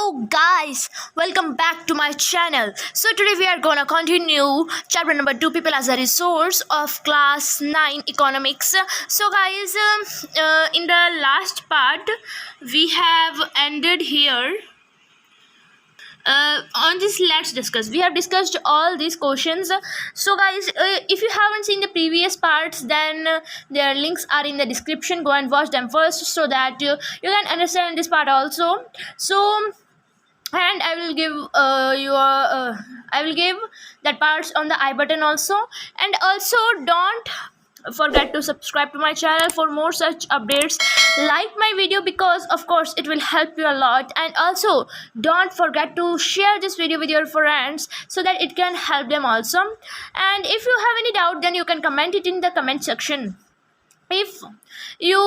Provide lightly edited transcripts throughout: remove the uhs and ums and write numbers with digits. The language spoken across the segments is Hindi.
Hello guys, welcome back to my channel. So today we are gonna continue chapter number 2, people as a resource of class 9 economics. So guys, in the last part we have ended here. On this, let's discuss. We have discussed all these questions. So guys, if you haven't seen the previous parts, then their links are in the description. Go and watch them first so that you can understand this part also. So, and I will give I will give that parts on the I button also. And also don't forget to subscribe to my channel for more such updates. Like my video because of course it will help you a lot, and also don't forget to share this video with your friends so that it can help them also. And if you have any doubt, then you can comment it in the comment section. If you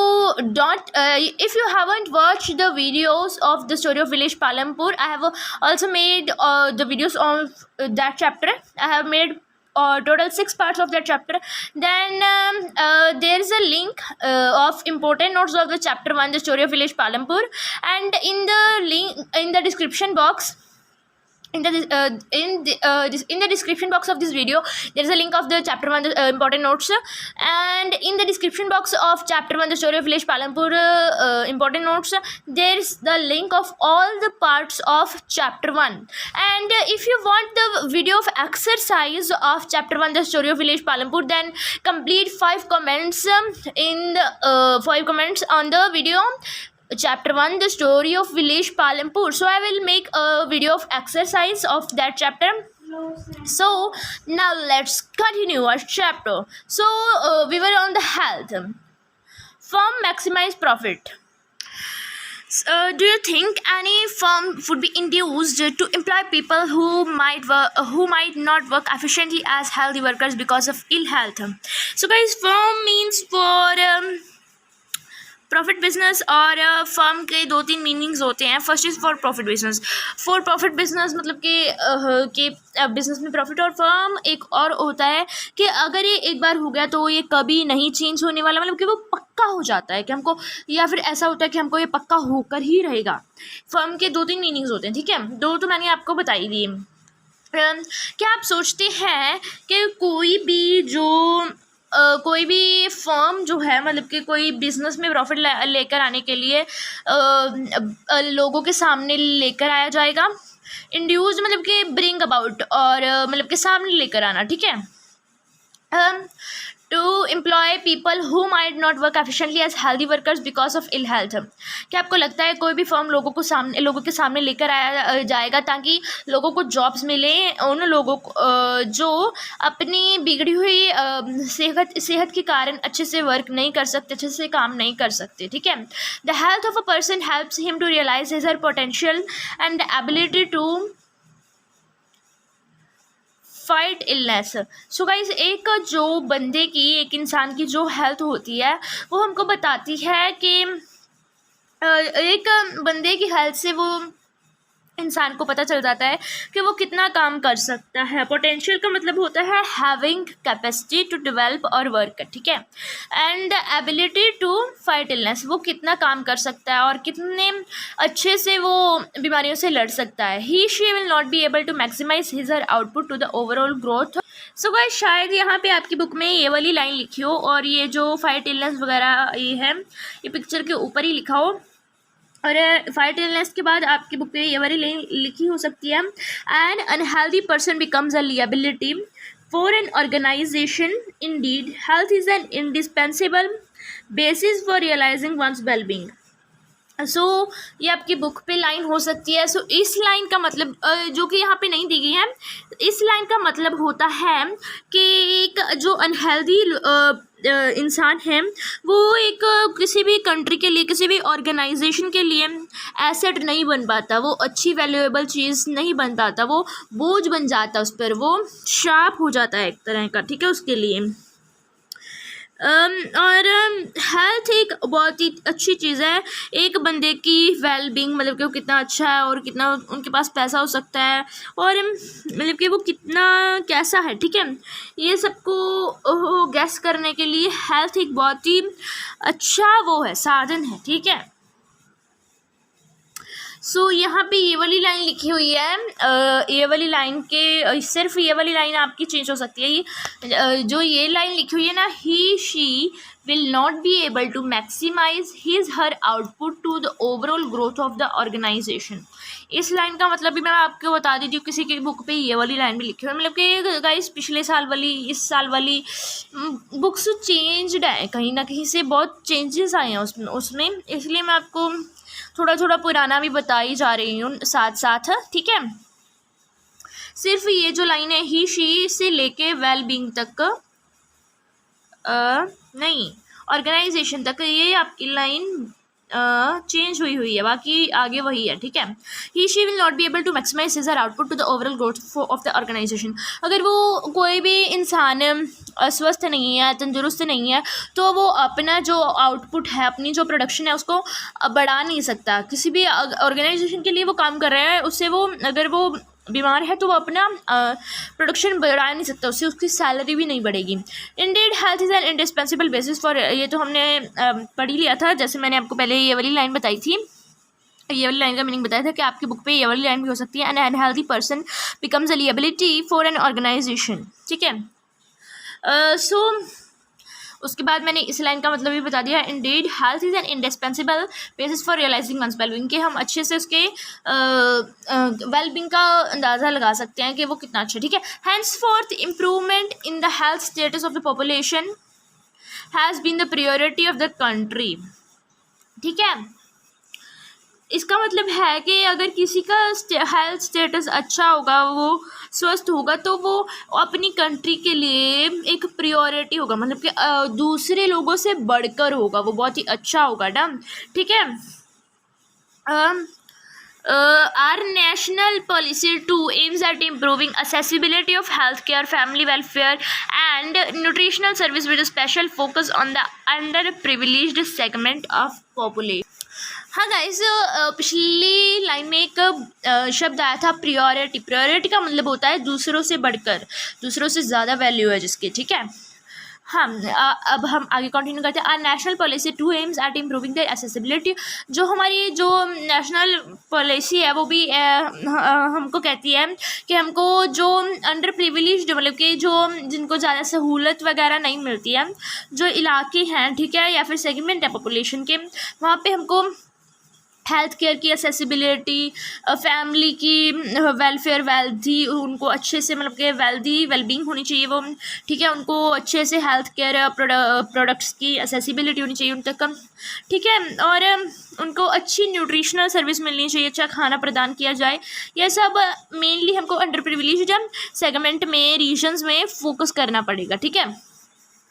don't if you haven't watched the videos of the story of village Palampur, I have also made the videos of that chapter. I have made total 6 parts of that chapter. Then there is a link of important notes of the chapter 1, the story of village Palampur, and in the link in the description box, in the description box of this video, there is a link of the chapter 1, the important notes, and in the description box of chapter 1, the story of village Palampur, important notes, there is the link of all the parts of chapter 1. And if you want the video of exercise of chapter 1, the story of village Palampur, then complete 5 comments in the 5 comments on the video chapter 1, the story of village Palampur. So I will make a video of exercise of that chapter. So now let's continue our chapter. So we were on the health. Firm maximize profit. Do you think any firm would be induced to employ people who might not work efficiently as healthy workers because of ill health? So guys, firm means for profit business, और फर्म के 2-3 मीनिंग्स होते हैं. First is for profit business. For profit business मतलब कि बिजनेस में प्रॉफिट, और फर्म एक और होता है कि अगर ये एक बार हो गया तो ये कभी नहीं चेंज होने वाला, मतलब कि वो पक्का हो जाता है कि हमको, या फिर ऐसा होता है कि हमको ये पक्का होकर ही रहेगा. फर्म के 2-3 मीनिंग्स होते हैं, ठीक है. 2 तो मैंने आपको बताई दी. क्या आप सोचते हैं कि कोई भी फर्म जो है, मतलब कि कोई बिजनेस में प्रॉफिट लेकर आने के लिए लोगों के सामने लेकर आया जाएगा? इंड्यूस मतलब कि ब्रिंग अबाउट, और मतलब कि सामने लेकर आना, ठीक है. To employ people who might not work efficiently as healthy workers because of ill health. क्या आपको लगता है कोई भी फर्म लोगों के सामने लेकर आया जाएगा ताकि लोगों को जॉब्स मिले, उन लोगों को जो अपनी बिगड़ी हुई सेहत के कारण अच्छे से वर्क नहीं कर सकते, अच्छे से काम नहीं कर सकते, ठीक है. The health of a person helps him to realise his her potential and ability to fight illness. So guys, एक इंसान की जो हेल्थ होती है वो हमको बताती है कि एक बंदे की हेल्थ से वो इंसान को पता चल जाता है कि वो कितना काम कर सकता है. पोटेंशियल का मतलब होता है हैविंग कैपेसिटी टू डेवलप और वर्क, ठीक है. And ability to fight illness, वो कितना काम कर सकता है और कितने अच्छे से वो बीमारियों से लड़ सकता है. He she will not be able to maximise his her output to the overall growth. So guys, शायद यहाँ पे आपकी बुक में ये वाली लाइन लिखी हो, और ये जो फाइट इलनेस वगैरह ये है, ये पिक्चर के ऊपर ही लिखा हो, और फाइट इलनेस के बाद आपकी बुक पे ये वाली लिखी हो सकती है. An unhealthy person becomes a liability for an organisation. Indeed health is an indispensable basis for realising one's wellbeing. So ये आपकी बुक पे लाइन हो सकती है. सो इस लाइन का मतलब जो कि यहाँ पे नहीं दी गई है, इस लाइन का मतलब होता है कि एक जो अनहेल्दी इंसान है वो एक किसी भी कंट्री के लिए, किसी भी ऑर्गेनाइजेशन के लिए एसेट नहीं बन पाता, वो अच्छी वैल्यूएबल चीज़ नहीं बन पाता, वो बोझ बन जाता, उस पर वो शार्प हो जाता है एक तरह का, ठीक है, उसके लिए. और हेल्थ एक बहुत ही अच्छी चीज़ है. एक बंदे की वेलबींग मतलब कि वो कितना अच्छा है और कितना उनके पास पैसा हो सकता है, और मतलब कि वो कितना कैसा है, ठीक है, ये सबको गैस करने के लिए हेल्थ एक बहुत ही अच्छा वो है, साधन है, ठीक है. सो यहाँ पे ये वाली लाइन लिखी हुई है, ये वाली लाइन के सिर्फ ये वाली लाइन आपकी चेंज हो सकती है। ये जो ये लाइन लिखी हुई है ना, he she will not be able to maximise his her output to the overall growth of the organisation. इस लाइन का मतलब भी मैं आपको बता देती हूँ, किसी की बुक पे ये वाली लाइन भी लिखी हुई है, मतलब कि गाइस पिछले साल वाली इस साल वाली बुक्स चेंज्ड है, कहीं ना कहीं से बहुत चेंजेस आए हैं उसमें, इसलिए मैं आपको थोड़ा थोड़ा पुराना भी बताई जा रही हूँ साथ साथ, ठीक है। सिर्फ ये जो लाइन है ही शी से लेके वेल बीइंग तक, नहीं ऑर्गेनाइजेशन तक, ये आपकी लाइन चेंज हुई है, बाकी आगे वही है, ठीक है। He she will not be able to maximise his output to the overall growth of the organisation. अगर वो कोई भी इंसान अस्वस्थ नहीं है, तंदुरुस्त नहीं है, तो वो अपना जो आउटपुट है, अपनी जो प्रोडक्शन है, उसको बढ़ा नहीं सकता। किसी भी ऑर्गेनाइजेशन के लिए वो काम कर रहा है, उससे वो अगर वो बीमार है तो वो अपना प्रोडक्शन बढ़ा नहीं सकता, उससे उसकी सैलरी भी नहीं बढ़ेगी। Indeed health is an indispensable basis for, ये तो हमने पढ़ ही लिया था, जैसे मैंने आपको पहले ये वाली लाइन बताई थी, ये वाली लाइन का मीनिंग बताया था कि आपकी बुक पे ये वाली लाइन भी हो सकती है, an unhealthy person becomes a liability for an organisation, ठीक है। सो उसके बाद मैंने इस लाइन का मतलब भी बता दिया, indeed health is an indispensable basis for realising one's wellbeing, के हम अच्छे से उसके वेलबींग का अंदाज़ा लगा सकते हैं कि वो कितना अच्छा, ठीक है। Hence forth improvement in the health status of the population has been the priority of the country, ठीक है। इसका मतलब है कि अगर किसी का हेल्थ स्टेटस अच्छा होगा, वो स्वस्थ होगा, तो वो अपनी कंट्री के लिए एक प्रायोरिटी होगा, मतलब कि दूसरे लोगों से बढ़कर होगा, वो बहुत ही अच्छा होगा ना, ठीक है। our national policy too aims at improving accessibility of healthcare, family welfare and nutritional service with a special focus on the underprivileged segment of population. हाँ गाइस, पिछली लाइन में एक शब्द आया था प्रियोरिटी। प्रियोरिटी का मतलब होता है दूसरों से बढ़कर, दूसरों से ज़्यादा वैल्यू है जिसकी, ठीक है। हाँ, अब हम आगे कंटिन्यू करते हैं। Our national policy to aims at improving the accessibility, जो हमारी जो नेशनल पॉलिसी है वो भी हमको कहती है कि हमको जो अंडर प्रिविलेज्ड, मतलब कि जो जिनको ज़्यादा सहूलत वगैरह नहीं मिलती है, जो इलाके हैं, ठीक है, या फिर सेगमेंट है पॉपुलेशन के, वहाँ पे हमको हेल्थ केयर की एक्सेसिबिलिटी, फैमिली की वेलफेयर, वेल्दी, उनको अच्छे से, मतलब कि वेल्दी वेलबींग होनी चाहिए वो, ठीक है, उनको अच्छे से हेल्थ केयर प्रोडक्ट्स की एक्सेसिबिलिटी होनी चाहिए उन तक, ठीक है, और उनको अच्छी न्यूट्रिशनल सर्विस मिलनी चाहिए, अच्छा खाना प्रदान किया जाए। यह सब मेनली हमको अंडर प्रिविलेज्ड सेगमेंट में, रीजन्स में फोकस करना पड़ेगा, ठीक है।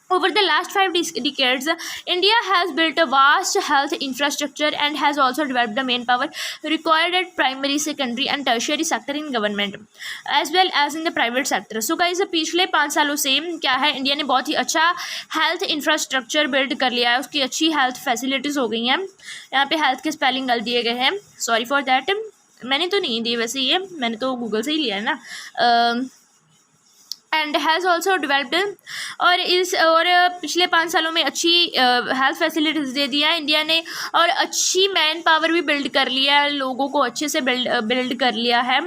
Over the last 5 decades, India has built a vast health infrastructure and has also developed the manpower required at primary, secondary and tertiary sector in government as well as in the private sector. So guys, पिछले 5 सालों से क्या है, इंडिया ने बहुत ही अच्छा हेल्थ इंफ्रास्ट्रक्चर बिल्ड कर लिया है, उसकी अच्छी हेल्थ फैसिलिटीज़ हो गई हैं। यहाँ पे हेल्थ के स्पेलिंग गलत दिए गए हैं, सॉरी फॉर दैट, मैंने तो नहीं दिए वैसे, ये मैंने तो गूगल से ही लिया है ना। एंड हैज़ ऑल्सो डेवलप्ड, और पिछले 5 सालों में अच्छी हेल्थ फैसिलिटीज़ दे दिया है इंडिया ने, और अच्छी मैन पावर भी बिल्ड कर लिया है, लोगों को अच्छे से बिल्ड कर लिया है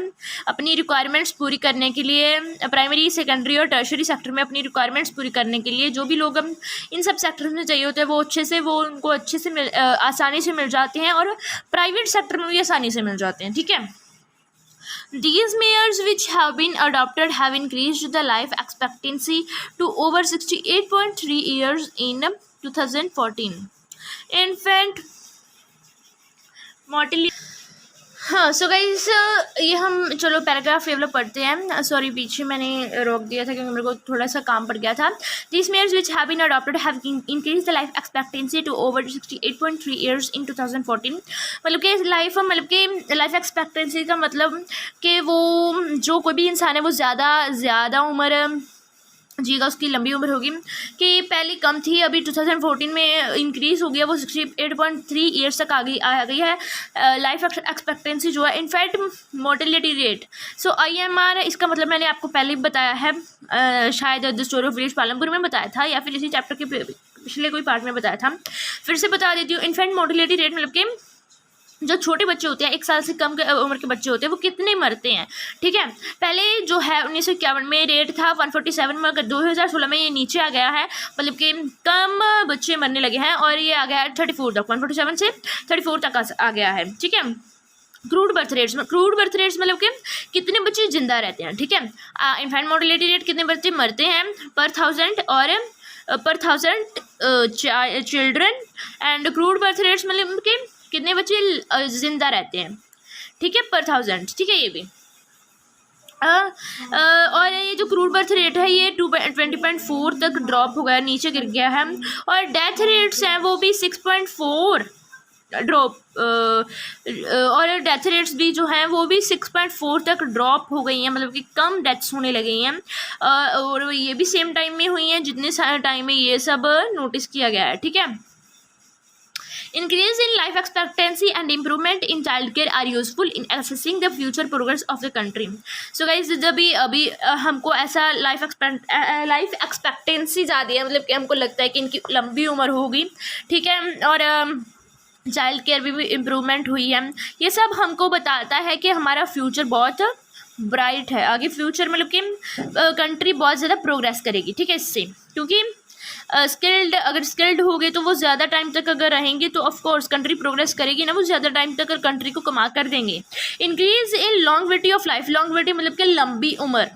अपनी रिक्वायरमेंट्स पूरी करने के लिए, प्राइमरी, सेकेंडरी और टर्शरी सेक्टर में अपनी रिक्वायरमेंट्स पूरी करने के लिए। जो भी लोग इन सब सेक्टर में चाहिए होते हैं वो अच्छे से, वो उनको अच्छे से आसानी से मिल जाते हैं, और प्राइवेट सेक्टर में भी आसानी से मिल जाते हैं, ठीक है। These measures which have been adopted have increased the life expectancy to over 68.3 years in 2014. Infant mortality, हाँ। सो गाइस, ये हम चलो पैराग्राफ ये वाला पढ़ते हैं, सॉरी पीछे मैंने रोक दिया था क्योंकि मेरे को थोड़ा सा काम पड़ गया था। These measures which have been adopted have increased the life expectancy to over 68.3 years in 2014. मतलब कि लाइफ एक्सपेक्टेंसी का मतलब कि वो जो कोई भी इंसान है वो ज़्यादा उम्र जीगा, उसकी लंबी उम्र होगी, कि पहले कम थी, अभी 2014 में इंक्रीज़ हो गया, वो 68.3 ईयर्स तक आ गई है लाइफ एक्सपेक्टेंसी जो है। इनफैक्ट मोर्टेलिटी रेट, सो IMR, इसका मतलब मैंने आपको पहले भी बताया है, शायद the story of village Palampur में बताया था, या फिर इसी चैप्टर के पिछले कोई पार्ट में बताया था, फिर से बता देती हूँ। इनफैक्ट मोर्टेलिटी रेट मतलब कि जो छोटे बच्चे होते हैं, 1 साल से कम उम्र के बच्चे होते हैं, वो कितने मरते हैं, ठीक है। पहले जो है 1951 में रेट था 147, में अगर 2016 में ये नीचे आ गया है, मतलब कि कम बच्चे मरने लगे हैं, और ये आ गया है 34 तक, 147 से 34 तक आ गया है, ठीक है। क्रूड बर्थ रेट्स मतलब कि कितने बच्चे जिंदा रहते हैं, ठीक है। इन्फेंट मोर्टेलिटी रेट, कितने बच्चे मरते हैं पर 1000 और पर 1000 children, and crude birth rates मतलब कि कितने बच्चे जिंदा रहते हैं, ठीक है, पर 1000, ठीक है। ये भी और ये जो क्रूड बर्थ रेट है ये 20.4 तक ड्रॉप हो गया, नीचे गिर गया है, और डेथ रेट्स हैं वो भी 6.4 ड्रॉप, और डेथ रेट्स भी जो हैं वो भी 6.4 तक ड्रॉप हो गई हैं, मतलब कि कम डेथ्स होने लगी हैं, और ये भी सेम टाइम में हुई हैं जितने सारे टाइम में ये सब नोटिस किया गया है, ठीक है। Increase in life expectancy and improvement in childcare are useful in assessing the future progress of the country. So guys, जब अभी हमको ऐसा लाइफ एक्सपेक्टेंसी ज़्यादा है, मतलब कि हमको लगता है कि इनकी लंबी उम्र होगी, ठीक है, और चाइल्ड केयर भी इम्प्रूवमेंट हुई है, ये सब हमको बताता है कि हमारा फ्यूचर बहुत ब्राइट है, आगे फ्यूचर मतलब कि कंट्री बहुत ज़्यादा प्रोग्रेस करेगी, ठीक है, इससे, क्योंकि अगर स्किल्ड हो गए तो वो ज़्यादा टाइम तक अगर रहेंगे तो ऑफ कोर्स कंट्री प्रोग्रेस करेगी ना, वो ज़्यादा टाइम तक कंट्री को कमा कर देंगे। Increase in longevity of life, longevity मतलब कि लंबी उम्र,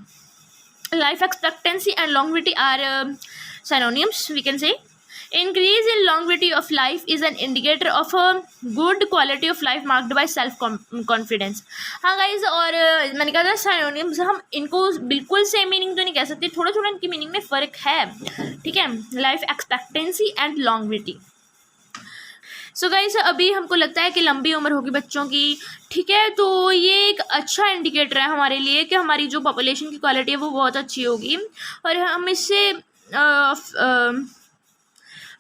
life expectancy and longevity are synonyms, we can say. Increase in longevity of life is an indicator of a good quality of life marked by self confidence. हाँ गाइज, और मैंने कहा था synonyms, हम इनको बिल्कुल सेम मीनिंग तो नहीं कह सकते, थोड़ा थोड़ा इनकी मीनिंग में फ़र्क है, ठीक है। Life expectancy and longevity. So guys, अभी हमको लगता है कि लंबी उम्र होगी बच्चों की, ठीक है, तो ये एक अच्छा इंडिकेटर है हमारे लिए कि हमारी जो पॉपुलेशन की क्वालिटी है वो बहुत अच्छी होगी, और हम इससे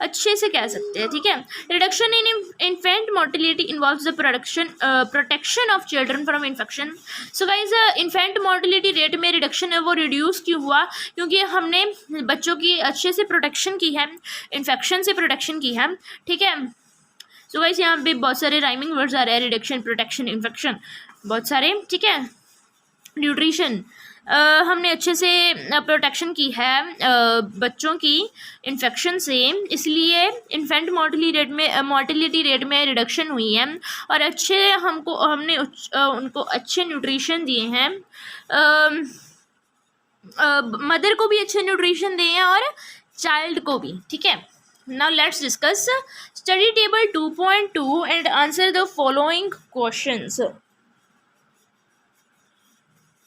अच्छे से कह सकते हैं, ठीक है। Reduction in infant mortality involves the protection of children from infection. So guys, infant mortality rate में रिडक्शन है वो रिड्यूस क्यों हुआ, क्योंकि हमने बच्चों की अच्छे से प्रोटेक्शन की है, इन्फेक्शन से प्रोटेक्शन की है, ठीक है। सो गाइज, यहाँ पे बहुत सारे राइमिंग वर्ड्स आ रहे हैं, रिडक्शन, प्रोटेक्शन, इन्फेक्शन, बहुत सारे, ठीक है। न्यूट्रिशन, हमने अच्छे से प्रोटेक्शन की है बच्चों की इन्फेक्शन से, इसलिए इन्फेंट मोर्टेलिटी रेट में रिडक्शन हुई है, और हमने उनको अच्छे न्यूट्रिशन दिए हैं, मदर को भी अच्छे न्यूट्रिशन दिए हैं और चाइल्ड को भी, ठीक है। Now let's discuss study table 2.2 and answer the following questions.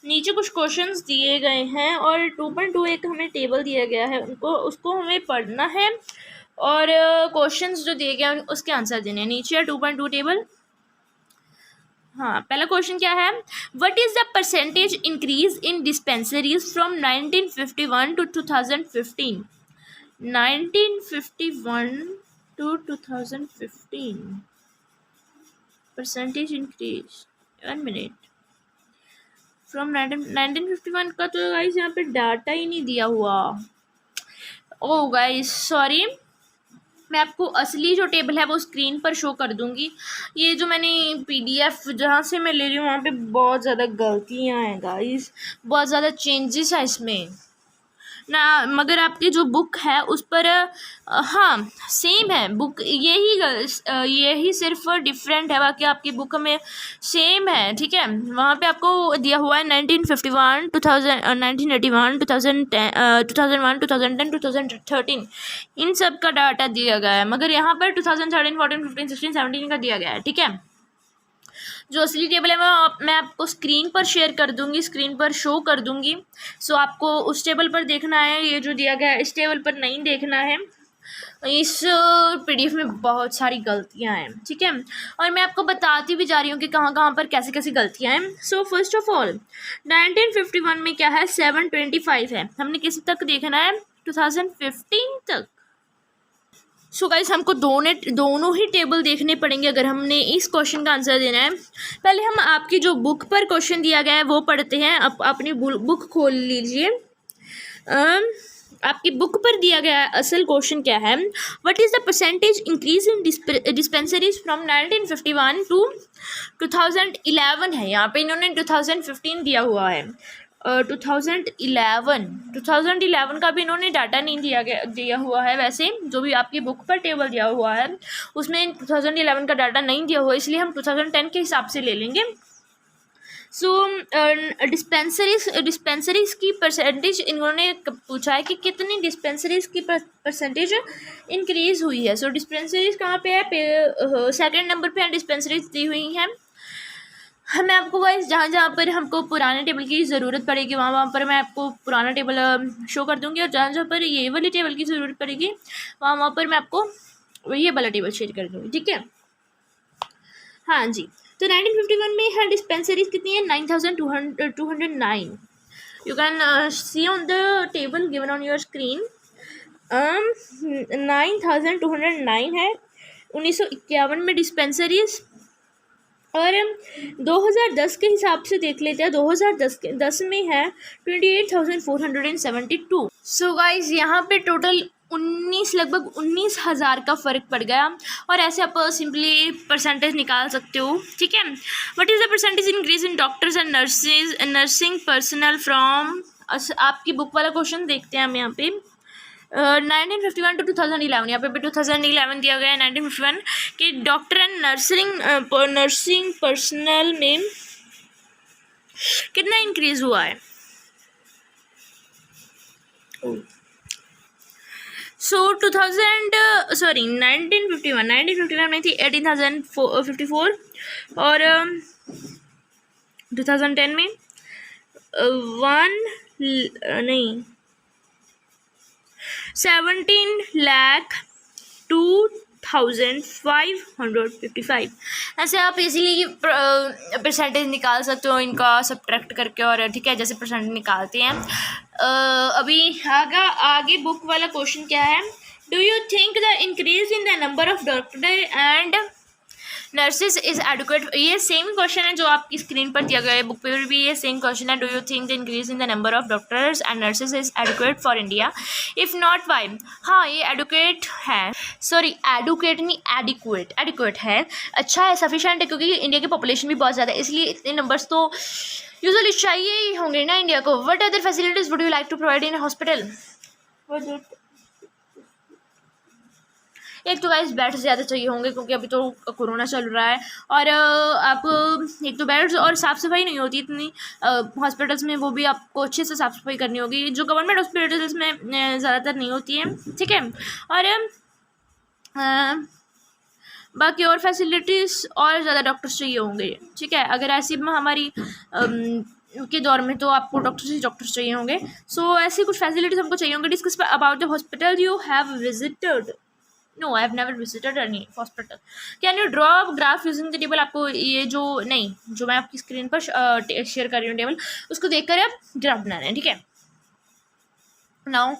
नीचे कुछ क्वेश्चंस दिए गए हैं और 2.2 एक हमें टेबल दिया गया है, उसको हमें पढ़ना है, और क्वेश्चंस जो दिए गए हैं उसके आंसर देने हैं। नीचे 2.2 टेबल। हाँ, पहला क्वेश्चन क्या है, what is the percentage increase in dispensaries from 1951 to 2015। 1951 to 2015 percentage increase, 1 minute, from 1951 का तो गाइस यहाँ पे डाटा ही नहीं दिया हुआ। ओ गाइस सॉरी, मैं आपको असली जो टेबल है वो स्क्रीन पर शो कर दूंगी। ये जो मैंने PDF जहाँ से मैं ले रही हूँ वहाँ पे बहुत ज़्यादा गलतियाँ हैं गाइस, बहुत ज़्यादा चेंजेस है इसमें ना, मगर आपकी जो बुक है उस पर हाँ सेम है बुक, यही सिर्फ डिफरेंट है, बाकी आपकी बुक में सेम है, ठीक है। वहाँ पे आपको दिया हुआ है 1951, 1981, 2001, 2010, 2013, इन सब का डाटा दिया गया है, मगर यहाँ पर 2013, 14, 15, 16, 17 का दिया गया है, ठीक है। जो असली टेबल है मैं आपको स्क्रीन पर शेयर कर दूंगी, स्क्रीन पर शो कर दूंगी। सो आपको उस टेबल पर देखना है, ये जो दिया गया है इस टेबल पर नहीं देखना है। इस PDF में बहुत सारी गलतियां हैं, ठीक है, और मैं आपको बताती भी जा रही हूँ कि कहाँ कहाँ पर कैसी कैसी गलतियां हैं। सो फर्स्ट ऑफ ऑल 1951 में क्या है, 725 है, हमने किस तक देखना है, 2015 तक। सो गाइस, हमको दोनों ही टेबल देखने पड़ेंगे अगर हमने इस क्वेश्चन का आंसर देना है। पहले हम आपकी जो बुक पर क्वेश्चन दिया गया है वो पढ़ते हैं। अपनी बुक खोल लीजिए। आपकी बुक पर दिया गया असल क्वेश्चन क्या है, what is the percentage increase in dispensaries from 1951 to 2011 है। यहाँ पे इन्होंने 2015 दिया हुआ है। 2011 का भी इन्होंने डाटा नहीं दिया हुआ है। वैसे जो भी आपकी बुक पर टेबल दिया हुआ है उसमें 2011 का डाटा नहीं दिया हुआ है, इसलिए हम 2010 के हिसाब से ले लेंगे। सो डिस्पेंसरीज की परसेंटेज इन्होंने पूछा है कि कितनी डिस्पेंसरीज की परसेंटेज इंक्रीज़ हुई है। सो डिस्पेंसरीज कहाँ पे है, सेकंड नंबर पे डिस्पेंसरीज दी हुई हैं। मैं आपको गाइस जहाँ पर हमको पुराने टेबल की ज़रूरत पड़ेगी वहाँ पर मैं आपको पुराना टेबल शो कर दूँगी, और जहाँ पर ये वाली टेबल की ज़रूरत पड़ेगी वहाँ पर मैं आपको ये वाला टेबल शेयर कर दूँगी, ठीक है। हाँ जी, तो 1951 में है डिस्पेंसरीज कितनी है, 9209। You can see on the table given on your screen. 9209 है 1951 में डिस्पेंसरीज। और 2010 के हिसाब से देख लेते हैं, 2010 में है 28,472। सो गाइज यहाँ पे टोटल लगभग 19,000 का फ़र्क पड़ गया। और ऐसे आप सिंपली परसेंटेज निकाल सकते हो, ठीक है। What is the percentage increase in doctors and nursing personal from, आपकी बुक वाला क्वेश्चन देखते हैं हम यहाँ पे। 1951 टू 2011, यहाँ पे भी 2011 दिया गया है। 1951 कि डॉक्टर एंड नर्सिंग पर्सनल में कितना इंक्रीज हुआ है। सो 1951 में थी 18,054 और 2010 में 17,02,555। ऐसे आप इजीली परसेंटेज निकाल सकते हो इनका सब्ट्रैक्ट करके, और ठीक है जैसे परसेंटेज निकालते हैं। अभी आगे बुक वाला क्वेश्चन क्या है, do you think the increase in the number of doctor and nurses is adequate. ये सेम क्वेश्चन है जो आपकी स्क्रीन पर दिया गया है, बुक पर भी ये सेम क्वेश्चन है। Do you think the increase in the number of doctors and nurses is adequate for India, if not why. हाँ ये एडुकेट है, सॉरी एडुकेट नहीं एडिक्वेट है, अच्छा है, सफिशेंट है, क्योंकि इंडिया की पॉपुलेशन भी बहुत ज़्यादा है, इसलिए इतने नंबर्स तो यूजुअली चाहिए ही होंगे ना इंडिया को। What other facilities would you like to provide in hospital. एक तो गाइस बेड्स ज़्यादा चाहिए होंगे क्योंकि अभी तो कोरोना चल रहा है, और आप एक तो बेड्स और साफ़ सफाई नहीं होती इतनी हॉस्पिटल्स में, वो भी आपको अच्छे से साफ़ सफाई करनी होगी जो गवर्नमेंट हॉस्पिटल्स में ज़्यादातर नहीं होती है, ठीक है। और बाकी और फैसिलिटीज़ और ज़्यादा डॉक्टर्स चाहिए होंगे, ठीक है। अगर ऐसी हमारी के दौर में तो आपको डॉक्टर्स चाहिए होंगे। सो ऐसी कुछ फैसिलिटीज़ हमको चाहिए होंगे। Discuss about the hospital you have visited. No I have never visited any hospital. Can you draw graph using the table. आपको ये जो मैं आपकी स्क्रीन पर शेयर कर रही हूँ टेबल, उसको देखकर आप ग्राफ बनाना है, ठीक है। Now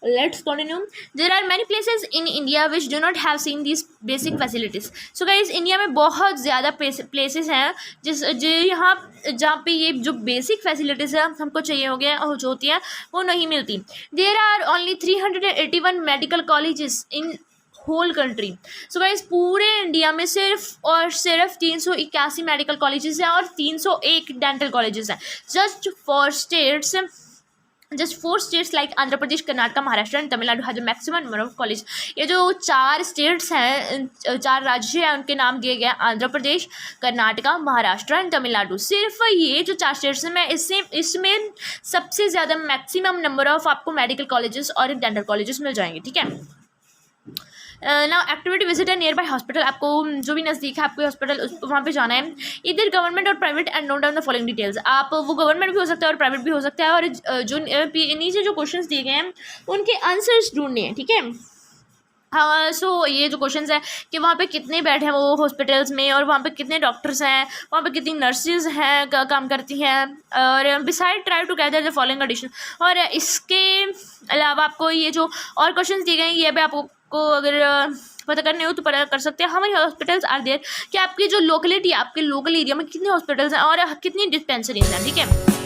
let's continue. There are many places in India which do not have seen these basic facilities. So guys, India में बहुत ज़्यादा प्लेसेस हैं जहाँ पे ये जो बेसिक फैसिलिटीज़ है हमको चाहिए हो गया जो होती हैं वो नहीं मिलती। There are only 381 medical colleges in whole country. So guys पूरे इंडिया में सिर्फ 381 मेडिकल कॉलेजेस हैं और 301 डेंटल कॉलेजेस हैं। Just 4 states like Andhra Pradesh, Karnataka, Maharashtra and Tamil Nadu have the maximum number of college. ये जो 4 स्टेट्स हैं, 4 राज्य हैं, उनके नाम दिए गए आंध्र प्रदेश, कर्नाटका, महाराष्ट्र एंड तमिलनाडु। सिर्फ ये जो 4 स्टेट्स हैं, इसमें सबसे ज़्यादा मैक्सिमम नंबर ऑफ आपको मेडिकल कॉलेजेस और डेंटल कॉलेजेस मिल जाएंगे, ठीक है। नाउ एक्टिविटी विजिट है नियर बाई हॉस्पिटल। आपको जो भी नज़दीक है आपको हॉस्पिटल वहाँ पे जाना है। इधर गवर्नमेंट और private and note down the following details. आप वो गवर्नमेंट भी हो सकता है और प्राइवेट भी हो सकता है, और जो नीचे जो क्वेश्चंस दिए गए हैं उनके आंसर्स ढूंढने हैं, ठीक है। हाँ, सो ये जो क्वेश्चंस है कि वहाँ पे कितने बेड हैं वो हॉस्पिटल्स में, और वहाँ पे कितने डॉक्टर्स हैं, वहाँ पे कितनी नर्सेज हैं काम करती हैं, और beside try to gather the following addition. और इसके अलावा आपको ये जो और क्वेश्चंस दिए गए हैं ये भी आपको अगर पता करने हो तो पता कर सकते हैं। How many hospitals are there, कि आपकी जो लोकेलिटी, आपके लोकल एरिया में कितने हॉस्पिटल्स हैं और कितनी डिस्पेंसरीज हैं, ठीक है।